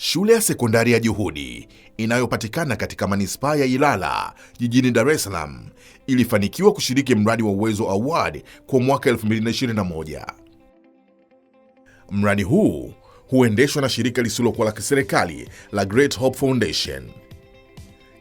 Shule ya sekondari ya Juhudi inayopatikana katika manispaa ya Ilala jijini Dar es Salaam ilifanikiwa kushiriki mradi wa Uwezo Award kwa mwaka 2021. Mradi huu huendeshwa na shirika lisilokuwa la kiserikali la Great Hope Foundation.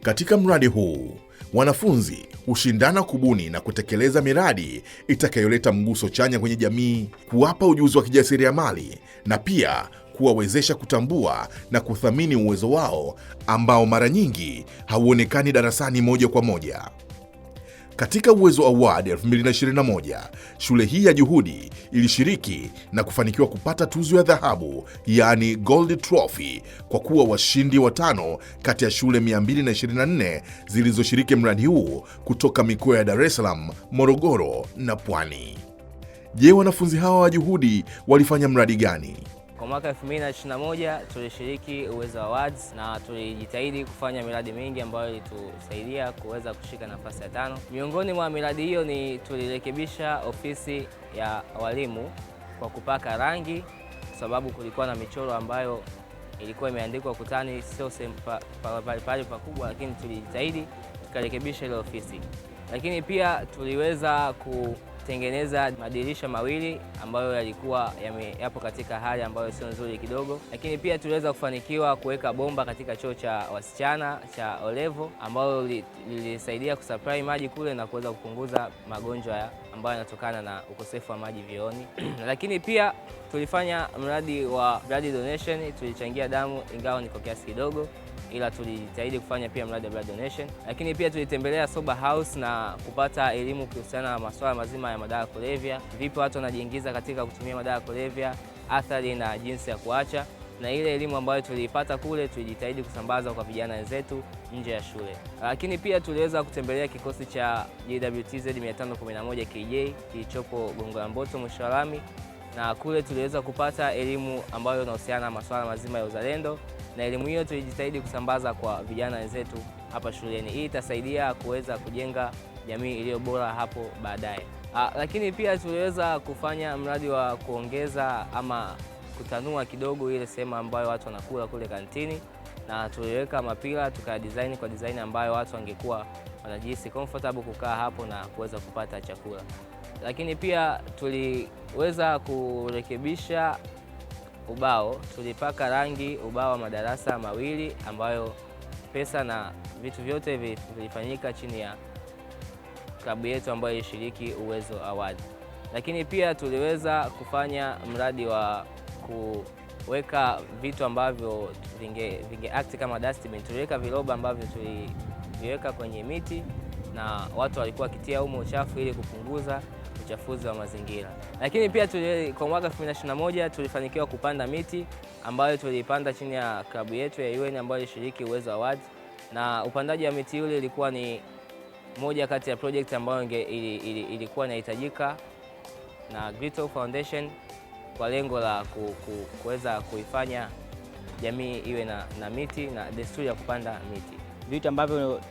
Katika mradi huu, wanafunzi hushindana kubuni na kutekeleza miradi itakayoleta mguso chanya kwenye jamii, kuwapa ujuzi wa kijasiriamali na pia kuwawezesha kutambua na kuthamini uwezo wao ambao mara nyingi hauonekani darasani moja kwa moja. Katika Uwezo Award 2021, shule hii ya Juhudi ilishiriki na kufanikiwa kupata tuzo ya dhahabu, yaani Gold Trophy, kwa kuwa washindi watano kati ya shule 224 zilizoshiriki mradi huu kutoka mikoa ya Dar es Salaam, Morogoro na Pwani. Je, wanafunzi hawa wa Juhudi walifanya mradi gani? Kwa mwaka 2021 tulishiriki Uwezo Awards na tulijitahidi kufanya miradi mingi ambayo ilitusaidia kuweza kushika nafasi ya 5. Miongoni mwa miradi hiyo ni tulirekebisha ofisi ya walimu kwa kupaka rangi, kwa sababu kulikuwa na michoro ambayo ilikuwa imeandikwa ukutani, sio pale pakubwa, lakini tulijitahidi tukarekebisha ile ofisi. Lakini pia tuliweza kutengeneza madirisha mawili ambayo yalikuwa yapo katika hali ambayo sio nzuri kidogo. Lakini pia tuliweza kufanikiwa kuweka bomba katika choo cha wasichana cha Olevo ambayo lilisaidia kusupply maji kule na kuweza kupunguza magonjwa ambayo yanatokana na ukosefu wa maji vyooni. Lakini pia tulifanya mradi wa blood donation, tulichangia damu ingawa ni kwa kiasi kidogo, ila tulijitahidi kufanya pia mradi wa blood donation. Lakini pia tulitembelea sober house na kupata elimu kuhusiana na masuala mazima ya madawa ya kulevya, vipi watu wanajiingiza katika kutumia madawa ya kulevya, athari na jinsi ya kuacha. Na ile elimu ambayo tuliipata kule tulijitahidi kusambaza kwa vijana wenzetu nje ya shule. Lakini pia tuliweza kutembelea kikosi cha JWTZ 511 KJ kilichopo Gongo la Mboto mwisho wa lami, na kule tuliweza kupata elimu ambayo inahusiana na masuala mazima ya uzalendo, na elimu hiyo tulijitahidi kusambaza kwa vijana wenzetu hapa shuleni. Hii itasaidia kuweza kujenga jamii iliyo bora hapo baadaye. Lakini pia tuliweza kufanya mradi wa kuongeza ama kutanua kidogo ile sehemu ambayo watu wanakula kule kantini, na tuliweka mapila tukadesign kwa design ambayo watu wangekuwa wanajihisi comfortable kukaa hapo na kuweza kupata chakula. Lakini pia tuliweza kurekebisha ubao, tulipaka rangi ubao wa madarasa mawili ambayo pesa na vitu vyote vilifanyika chini ya klabu yetu ambayo ilishiriki Uwezo Award. Lakini pia tuliweza kufanya mradi wa kuweka vitu ambavyo vinge act kama dustbin. Tuliweka viroba ambavyo tuliweka kwenye miti na watu walikuwa wakitia humo uchafu ili kupunguza uchafuzi wa mazingira. Lakini pia kwa mwaka 2021 tulifanikiwa kupanda miti ambayo tulipanda chini ya klabu yetu ya UN ambayo ilishiriki Uwezo Award, na upandaji wa miti ule ilikuwa ni moja kati ya project ambayo ilikuwa inahitajika na Great Hope Foundation kwa lengo la kuweza kuifanya jamii iwe na miti na desturi ya kupanda miti. Vitu ambavyo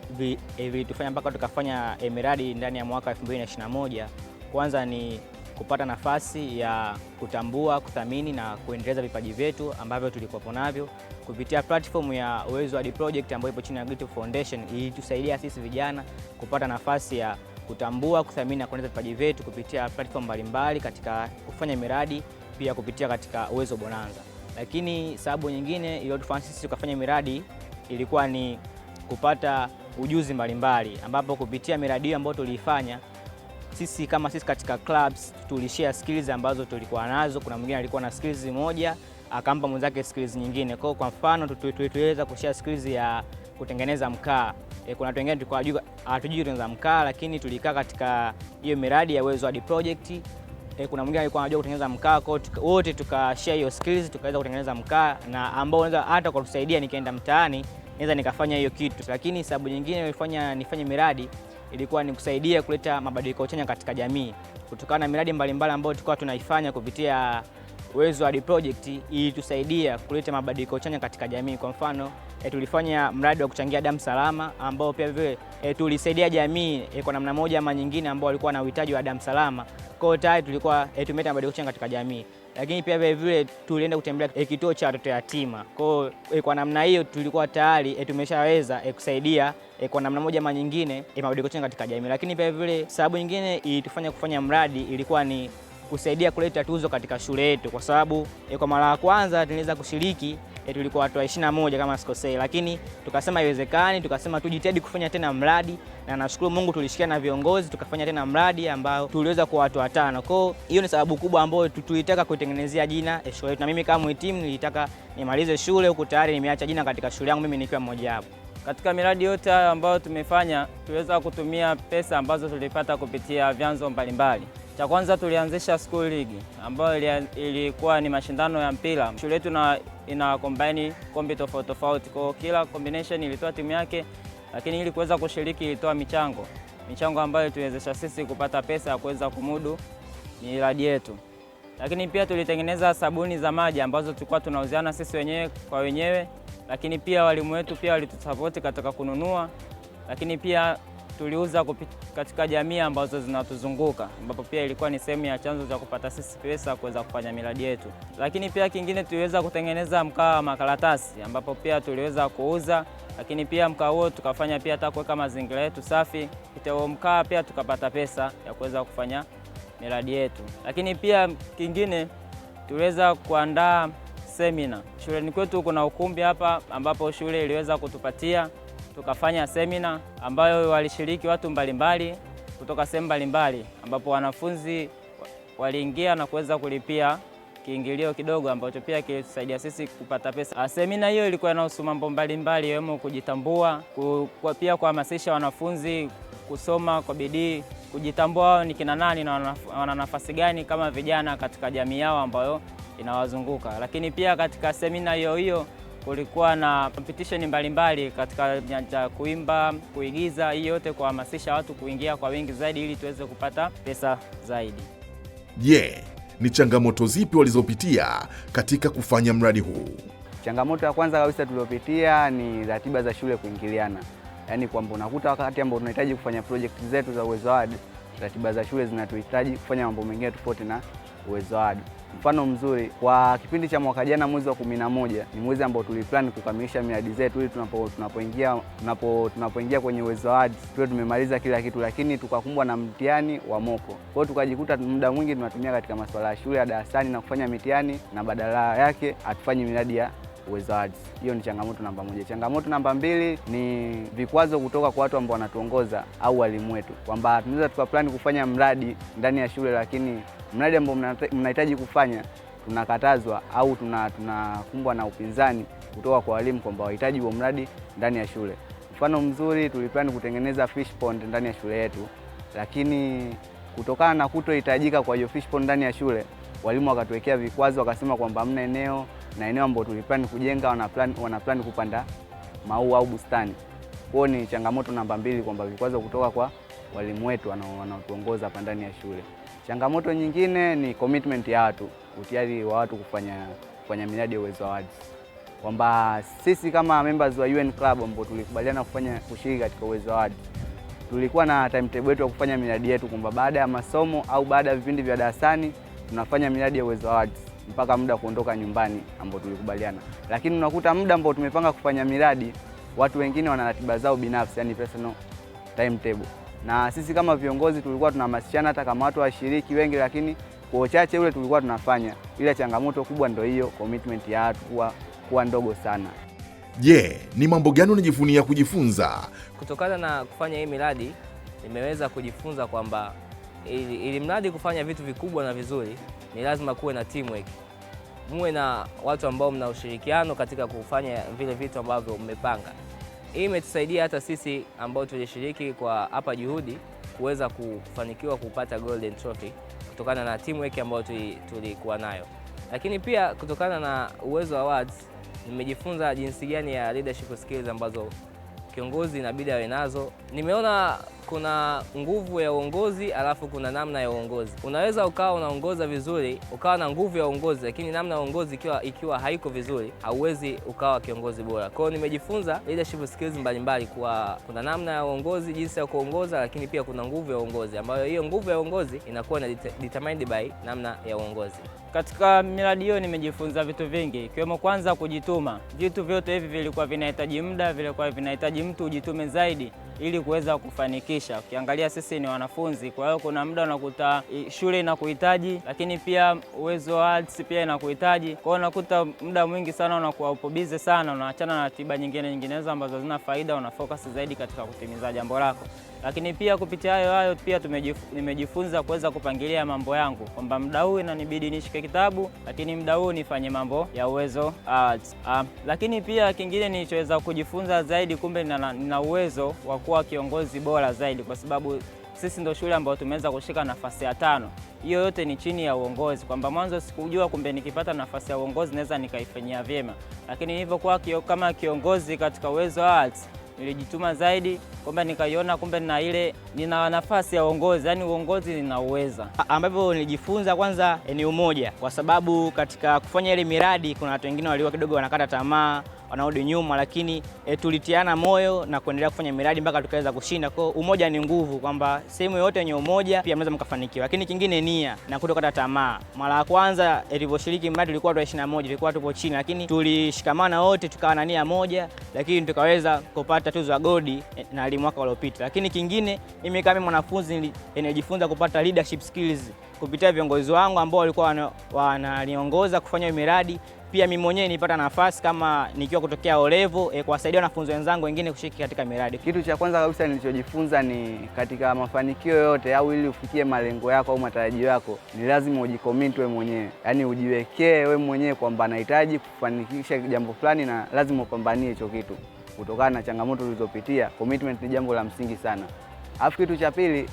vilitufanya mpaka tukafanya miradi ndani ya mwaka 2021, kwanza ni kupata nafasi ya kutambua, kuthamini na kuendeleza vipaji vyetu ambavyo tulikuwa navyo kupitia platform ya Uwezo Award project ambayo ipo chini ya Great Hope Foundation. Ilitusaidia sisi vijana kupata nafasi ya kutambua, kuthamini na kuendeleza vipaji vyetu kupitia platform mbalimbali katika kufanya miradi, pia kupitia katika Uwezo Bonanza. Lakini sababu nyingine iliyotufanya sisi tukafanya miradi ilikuwa ni kupata ujuzi mbalimbali, ambapo kupitia miradi hiyo ambayo tuliifanya sisi katika clubs tulishare skills ambazo tulikuwa nazo. Kuna mwingine alikuwa na skills moja akampa mwenzake skills nyingine. Kwa mfano tuliweza kushare skills ya kutengeneza mkaa. Kuna watu wengine tulikuwa hatujui kutengeneza mkaa, lakini tulikaa katika hiyo miradi ya Uwezo Award project. Kuna mwingine alikuwa anajua kutengeneza mkaa, kwa wote tukashare hiyo skills tukaweza kutengeneza mkaa, na ambao unaweza hata kwa kusaidia nikaenda mtaani naweza nikafanya hiyo kitu. Lakini sababu nyingine ilifanya nifanye miradi ilikuwa ni kusaidia kuleta mabadiliko chanya katika jamii. Kutokana na miradi mbalimbali ambayo tulikuwa tunaifanya kupitia Uwezo Award project, ilitusaidia kuleta mabadiliko chanya katika jamii. Kwa mfano, tulifanya mradi wa kuchangia damu salama ambao pia vile tulisaidia jamii kwa namna moja ama nyingine ambao walikuwa na uhitaji wa damu salama. Kwa hiyo tayari tulikuwa tumeleta mabadiliko chanya katika jamii. lakini pia vile vile tulienda kutembelea kituo cha watoto yatima. Kwa namna hiyo tulikuwa tayari tumeshaweza kusaidia kwa namna moja ama nyingine mabadiliko chanya katika jamii. Lakini pia vile sababu nyingine ilitufanya kufanya mradi ilikuwa ni kusaidia kuleta tuzo katika shule yetu, kwa sababu kwa mara ya kwanza tuliweza kushiriki tulikuwa watu 21 kama sikosei, lakini tukasema haiwezekani, tukasema tujitahidi kufanya tena mradi, na nashukuru Mungu tulishikiana na viongozi tukafanya tena mradi ambao tuliweza kwa watu 5. Kwa hiyo ni sababu kubwa ambayo tulitaka kuitengenezea jina shule yetu, na mimi kama mhitimu nilitaka nimalize shule huku tayari nimeacha jina katika shule yangu mimi nikiwa mmoja wapo. Katika miradi yote ambayo tumefanya tuliweza kutumia pesa ambazo tulipata kupitia vyanzo mbalimbali. Cha kwanza tulianzisha school league ambayo ilikuwa ni mashindano ya mpira. Shule yetu ina combine kombi tofauti tofauti, kwa kila combination ilitoa timu yake, lakini ili kuweza kushiriki ilitoa michango ambayo tuwezesha sisi kupata pesa ya kuweza kumudu miradi yetu. Lakini pia tulitengeneza sabuni za maji ambazo tulikuwa tunauziana sisi wenyewe kwa wenyewe, lakini pia walimu wetu pia walitusupport katika kununua, lakini pia tuliuza katika jamii ambazo zinatuzunguka, ambapo pia ilikuwa ni sehemu ya chanzo cha kupata sisi pesa kuweza kufanya miradi yetu. Lakini pia kingine tuliweza kutengeneza mkaa wa makaratasi ambapo pia tuliweza kuuza, lakini pia mkaa huo tukafanya pia hata kuweka mazingira yetu safi. Kupitia mkaa pia tukapata pesa ya kuweza kufanya miradi yetu. Lakini pia kingine tuliweza kuandaa semina. Shuleni kwetu kuna ukumbi hapa ambapo shule iliweza kutupatia, tukafanya semina ambayo walishiriki watu mbalimbali kutoka sehemu mbalimbali, ambapo wanafunzi waliingia na kuweza kulipia kiingilio kidogo ambacho pia kilisaidia sisi kupata pesa. Semina hiyo ilikuwa inahusu mambo mbalimbali ikiwemo kujitambua, pia kuhamasisha wanafunzi kusoma kwa bidii, kujitambua wao ni kina nani na wana nafasi gani kama vijana katika jamii yao ambayo inawazunguka. Lakini pia katika semina hiyo kulikuwa na competition mbalimbali katika nyanja kuimba, kuigiza, hii yote kuhamasisha watu kuingia kwa wingi zaidi ili tuweze kupata pesa zaidi. Je, ni changamoto zipi walizopitia katika kufanya mradi huu? Changamoto ya kwanza kabisa tuliopitia ni ratiba za shule kuingiliana. Yaani kwamba unakuta wakati ambao tunahitaji kufanya project zetu za Uwezo Award, ratiba za shule zinatuhitaji kufanya mambo mengine tofauti na Uwezo Award. Mfano mzuri, kwa kipindi cha mwaka jana mwezi wa 11 ni mwezi ambao tuliplan kukamilisha miradi zetu ili tunapoingia kwenye Uwezo Award tuwe tumemaliza kila kitu, lakini tukakumbwa na mtihani wa moko. Kwa hiyo tukajikuta muda mwingi tunatumia katika masuala ya shule ya darasani na kufanya mitihani, na badala yake hatufanyi miradi ya Uwezo Award. Hiyo ni changamoto namba 1. Changamoto namba 2 ni vikwazo kutoka kwa watu ambao wanatuongoza au walimu wetu, kwamba tunaweza tukaplan kufanya mradi ndani ya shule, lakini mradi ambao mnahitaji kufanya tunakatazwa au tunakumbwa na upinzani kutoka kwa walimu kwamba wahitaji huo mradi ndani ya shule. Mfano mzuri, tuliplan kutengeneza fish pond ndani ya shule yetu, lakini kutokana na kutohitajika kwa hiyo fish pond ndani ya shule, walimu wakatuwekea vikwazo, wakasema kwamba hamna eneo, na eneo ambalo tuliplan kujenga wana plan kupanda maua au bustani. Kwa hiyo ni changamoto namba 2 kwamba vikwazo kutoka kwa walimu wetu wanaotuongoza hapa ndani ya shule. Changamoto nyingine ni commitment ya watu, utayari wa watu kufanya miradi ya Uwezo Awards. Kwamba sisi kama members wa UN Club ambao tulikubaliana kushiriki katika Uwezo Awards, tulikuwa na timetable yetu ya kufanya miradi yetu, kwamba baada ya masomo au baada ya vipindi vya darasani tunafanya miradi ya Uwezo Awards mpaka muda kuondoka nyumbani ambao tulikubaliana. Lakini unakuta muda ambao tumepanga kufanya miradi, watu wengine wana ratiba zao binafsi, yani personal timetable. Na sisi kama viongozi tulikuwa tunahamasishana hata kama watu washiriki wengi, lakini kwa uchache ule tulikuwa tunafanya. Ile changamoto kubwa ndio hiyo, commitment ya watu kuwa ndogo sana. Je, ni mambo gani unajivunia kujifunza? Kutokana na kufanya hii miradi, nimeweza kujifunza kwamba ili mradi kufanya vitu vikubwa na vizuri, ni lazima kuwe na teamwork. Muwe na watu ambao mna ushirikiano katika kufanya vile vitu ambavyo mmepanga. Hii imetusaidia hata sisi ambao tulishiriki kwa hapa Juhudi kuweza kufanikiwa kupata Golden Trophy kutokana na teamwork ambayo tulikuwa nayo. Lakini pia kutokana na Uwezo Awards nimejifunza jinsi gani ya leadership skills ambazo kiongozi inabidi awe nazo. Nimeona kuna nguvu ya uongozi alafu kuna namna ya uongozi. Unaweza ukawa unaongoza vizuri, ukawa na nguvu ya uongozi, lakini namna ya uongozi ikiwa haiko vizuri, hauwezi ukawa kiongozi bora. Kwa hiyo nimejifunza leadership skills mbalimbali, kwa kuna namna ya uongozi, jinsi ya kuongoza, lakini pia kuna nguvu ya uongozi, ambayo hiyo nguvu ya uongozi inakuwa determined by namna ya uongozi. Katika miradi hiyo nimejifunza vitu vingi, ikiwemo kwanza kujituma. Vitu vyote hivi vilikuwa vinahitaji muda, vilikuwa vinahitaji mtu ujitume zaidi ili kuweza kufanikisha. Ukiangalia sisi ni wanafunzi, kwa hiyo kuna muda unakuta shule inakuhitaji, lakini pia uwezo wa arts pia inakuhitaji. Kwa hiyo unakuta muda mwingi sana unakuwa upo busy sana, unaachana na ratiba nyinginezo ambazo zina faida, una focus zaidi katika kutimiza jambo lako. Lakini pia kupitia hayo pia nimejifunza kuweza kupangilia mambo yangu, kwamba muda huu inanibidi nishike kitabu, lakini muda huu nifanye mambo ya uwezo arts. Lakini pia kingine nilichoweza kujifunza zaidi, kumbe nina uwezo wa kuwa kiongozi bora zaidi, kwa sababu sisi ndio shule ambayo tumeweza kushika nafasi ya 5. Hiyo yote ni chini ya uongozi, kwamba mwanzo sikujua kumbe nikipata nafasi ya uongozi naweza nikaifanyia vyema, lakini nilivyokuwa kama kiongozi katika uwezo arts nilijituma zaidi, kwamba nikaiona kumbe nina nafasi ya uongozi, yani uongozi ninauweza. Ambavyo nilijifunza kwanza ni umoja, kwa sababu katika kufanya ile miradi kuna watu wengine walikuwa kidogo wanakata tamaa, wanarudi nyuma, lakini tulitiana moyo na kuendelea kufanya miradi mpaka tukaweza kushinda. Kwa umoja ni nguvu, kwamba sehemu yote yenye umoja pia mnaweza mkafanikiwa. Lakini kingine nia na kutokata tamaa. Mara ya kwanza tulivyoshiriki mradi tulikuwa watu 21, tulikuwa tupo chini, lakini tulishikamana wote tukawa na nia moja, lakini tukaweza kupata tuzo ya gold na mwaka uliopita. Lakini kingine mimi kama mwanafunzi nilijifunza kupata leadership skills kupitia viongozi wangu ambao walikuwa wananiongoza kufanya miradi. Pia mimi mwenyewe nilipata nafasi kama nikiwa kutokea O-level kuwasaidia wanafunzi wenzangu wengine kushiriki katika miradi. Kitu cha kwanza kabisa nilichojifunza ni katika mafanikio yote au ili ufikie malengo yako au matarajio yako, ni lazima ujicommit wewe mwenyewe. Yaani ujiwekee wewe mwenyewe kwamba nahitaji kufanikisha jambo fulani na lazima upambanie hicho kitu. Kutokana na changamoto ulizopitia, commitment ni jambo la msingi sana. Alafu kitu cha pili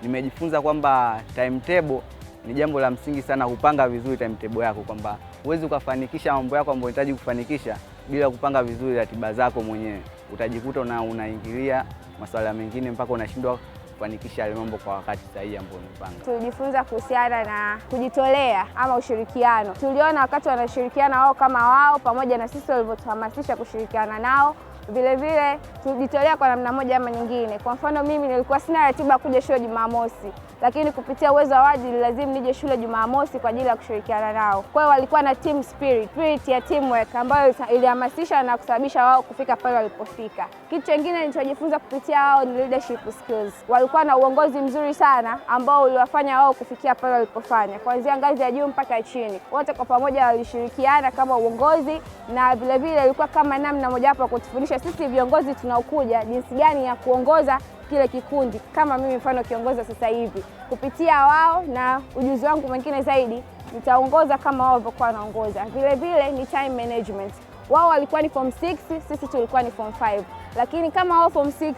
nimejifunza kwamba timetable ni jambo la msingi sana, kupanga vizuri timetable yako, kwamba huwezi ukafanikisha mambo yako ambayo unahitaji kufanikisha bila kupanga vizuri ratiba zako mwenyewe. Utajikuta unaingilia masuala mengine mpaka unashindwa kufanikisha yale mambo kwa wakati sahihi ambao umepanga. Tulijifunza kuhusiana na kujitolea ama ushirikiano. Tuliona wakati wanashirikiana wao kama wao pamoja na sisi walivyotuhamasisha kushirikiana nao. Vile vile tulijitolea kwa namna moja ama nyingine. Kwa mfano mimi nilikuwa sina ratiba kuja shule Jumamosi, lakini kupitia uwezo wa wadi lazima nije shule Jumamosi kwa ajili ya kushirikiana nao. Kwa hiyo walikuwa na team spirit ya teamwork ambayo ilihamasisha na kusababisha wao kufika pale walipofika. Kitu kingine nilichojifunza kupitia wao ni leadership skills. Walikuwa na uongozi mzuri sana ambao uliwafanya wao kufikia pale walipofanya, kuanzia ngazi ya juu mpaka chini. Wote kwa pamoja walishirikiana kama uongozi, na vile vile ilikuwa kama namna moja hapo kutufundisha sisi viongozi tunaokuja jinsi gani ya kuongoza kile kikundi. Kama mimi mfano kiongoza sasa hivi, kupitia wao na ujuzi wangu mwingine zaidi nitaongoza kama wao walivyokuwa wanaongoza. Vile vile ni time management. Wao walikuwa ni form 6, sisi tulikuwa ni form 5. Lakini kama wao form 6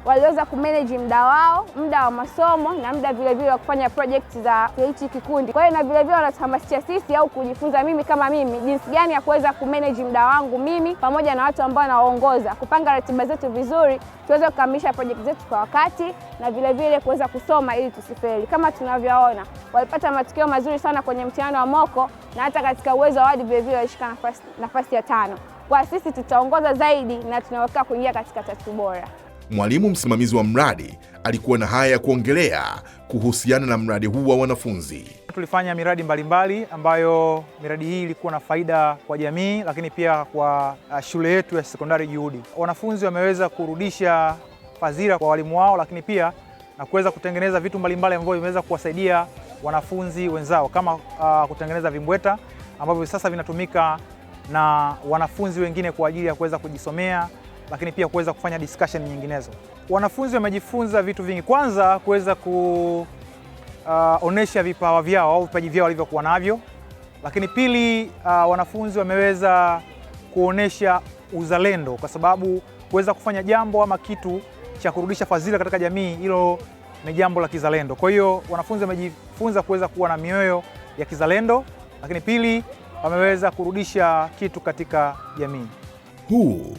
waliweza kumanage muda wao, muda wa masomo na muda vile vile wa kufanya project za hichi kikundi. Kwa hiyo na vile vile wanatuhamasisha sisi au kujifunza mimi kama mimi jinsi gani ya kuweza kumanage muda wangu mimi pamoja na watu ambao nawaongoza, kupanga ratiba zetu vizuri, tuweze kukamilisha project zetu kwa wakati na vile vile kuweza kusoma ili tusifeli. Kama tunavyoona, walipata matokeo mazuri sana kwenye mtihani wa moko na hata katika uwezo wa wadi vile vile walishika nafasi ya 5. Kwa sisi tutaongoza zaidi na tunaweka kuingia katika 3 bora. Mwalimu msimamizi wa mradi alikuwa na haya ya kuongelea kuhusiana na mradi huu wa wanafunzi. Tulifanya miradi mbalimbali ambayo miradi hii ilikuwa na faida kwa jamii, lakini pia kwa shule yetu ya sekondari Juhudi. Wanafunzi wameweza kurudisha fadhila kwa walimu wao, lakini pia na kuweza kutengeneza vitu mbalimbali ambavyo vimeweza kuwasaidia wanafunzi wenzao, kama kutengeneza vimbweta ambavyo sasa vinatumika na wanafunzi wengine kwa ajili ya kuweza kujisomea, lakini pia kuweza kufanya discussion nyinginezo. Wanafunzi wamejifunza vitu vingi. Kwanza kuweza kuonesha vipawa vyao au vipaji vyao walivyokuwa navyo, lakini pili wanafunzi wameweza kuonesha uzalendo, kwa sababu kuweza kufanya jambo ama kitu cha kurudisha fadhila katika jamii, hilo ni jambo la kizalendo. Kwa hiyo wanafunzi wamejifunza kuweza kuwa na mioyo ya kizalendo, lakini pili wameweza kurudisha kitu katika jamii. Huu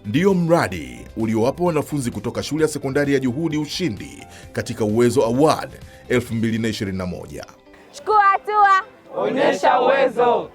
Ndiyo mradi uliowapa wanafunzi kutoka shule ya sekondari ya Juhudi ushindi katika Uwezo Award 2021. Chukua hatua, onyesha uwezo.